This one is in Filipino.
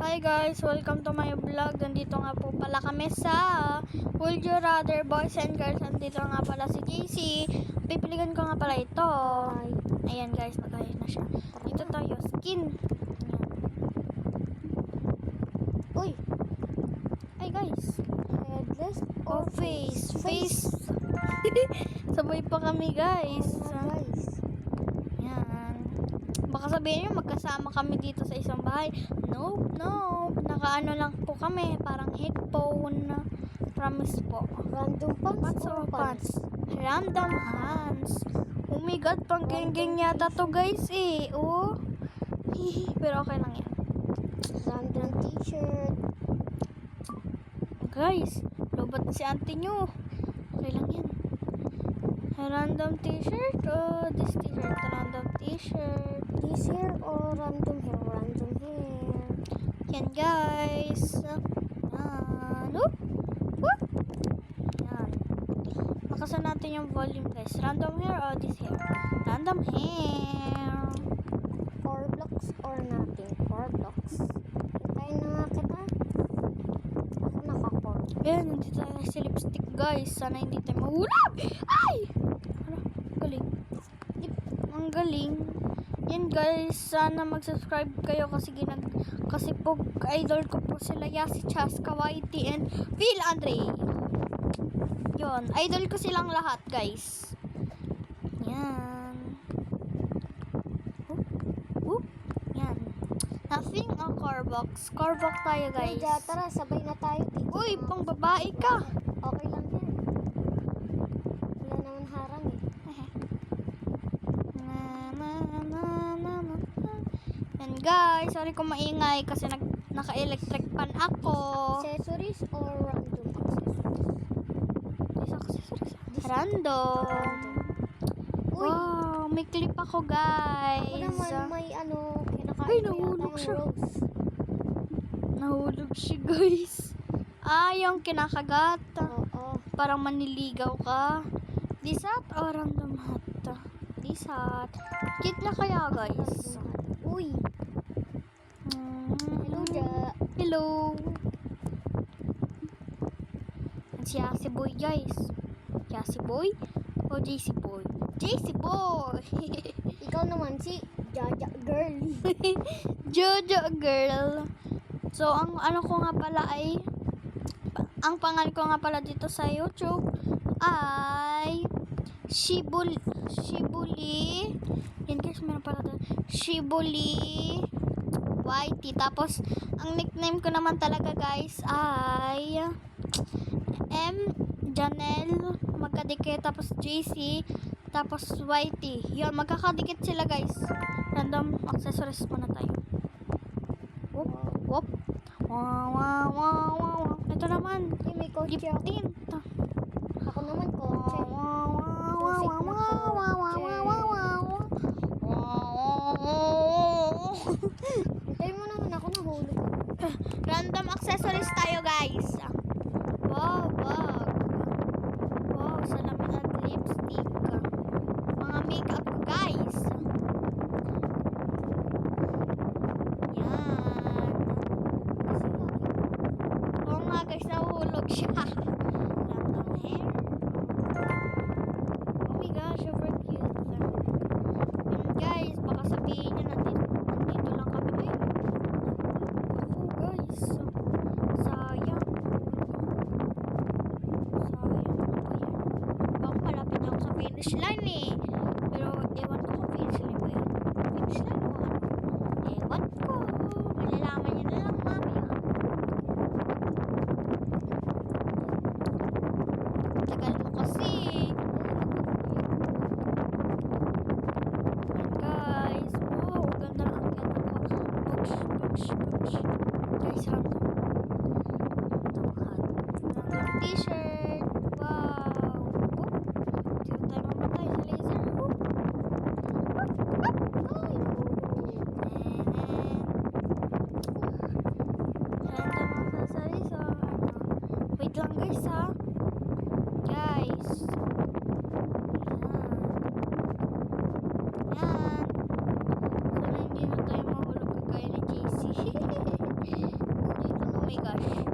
Hi guys, welcome to my vlog. Nandito nga po pala kami sa Would You Rather Boys and Girls. Nandito nga pala si JC. Pipiligan ko nga pala ito. Ayan guys, nag-ayos na siya. Dito tayo, skin. Ayan. Uy! Ay guys. Headless Oh, face. Sabay pa kami guys. guys. Yan. Baka sabihin nyo, magkasama kami dito sa isang bahay. Nope. Nakaano lang po kami. Parang headphone. Promise po. Random pants or pants? Random hands. Oh my god, pang geng yata to guys eh. Oh. Pero okay lang yan. Random t-shirt. Guys, lobat na si auntie nyo. Okay lang yan. Random t-shirt. Oh, this t-shirt. Random t-shirt. This hair or random hair? Random hair. Yan guys. Yan. Oop. Oop. Yan. Makasan natin yung volume guys. Random hair or this hair? Random hair. 4 blocks or nothing? 4 blocks. Hintayin na nga kita. Ako naka-4. Ayan, nandito tayo sa lipstick guys. Sana hindi tayo mahulog. Ay! Ano? Galing. Ang galing. Yan guys, sana mag-subscribe kayo kasi po idol ko po sila Yasi Chas, Kawaiti and Phil Andre. Yon, idol ko silang lahat guys. Yan. Whoop. Yan. Nothing on Carbox. Carbox tayo guys. Uy, tara, sabay na tayo dito. Uy, pang babae ka. Okay lang yan. Wala naman harang eh. And guys, sorry kung maingay kasi naka-electric pan ako. Accessories or random accessories? Random. Uy, Wow, may clip ako guys. ako naman may kinakain Ay, ko nahulog yata siya. yung rose. Nahulog siya guys. Yung kinakagat. Oo. Parang maniligaw ka. Disat o random hat? Disat. Cute na kaya guys. Uy, hello Ja. Hello. Si Yasi Boy guys. Yasi Boy o JC Boy? JC Boy. Ikaw naman si Jaja Girl. Jojo Girl. So, ang pangalan ko nga pala dito sa YouTube ay Shibuli. Yan guys, meron pala doon. Shibuli YT. Tapos, ang nickname ko naman talaga guys ay M. Janelle. Magkadikit. Tapos JC. Tapos YT. Yun, magkakadikit sila guys. Random accessories muna tayo. Whoop. Wow. Ito naman. Uy, may kotse Lip ako. tint. Ako naman kotse. Susik na Hintayin mo naman ako nahulog. Random accessories tayo guys. Wow, bag. Wow, salamin at lipstick. Mga makeup ko guys. Yan. Oo nga guys, nahulog siya. Random hair. Oh my gosh, super cute. And guys, baka sabihin nyo nandito lang kami. Ay, ako guys. Sayang. Baka malapit na ako sa finish line eh. Pero ewan ko kung finish line ba yun. Finish line o ano? Ewan ko. Malalaman nyo na lang mamaya. Tagal mo kasi. Guys, wow, ganda ko. Guys, random t-shirt. Wow. Dito tayo mamatay sa laser. Random accessories. So, wait lang guys ha. Guys. Yan. Sana hindi na tayo mahulog kagaya ni JC. gosh.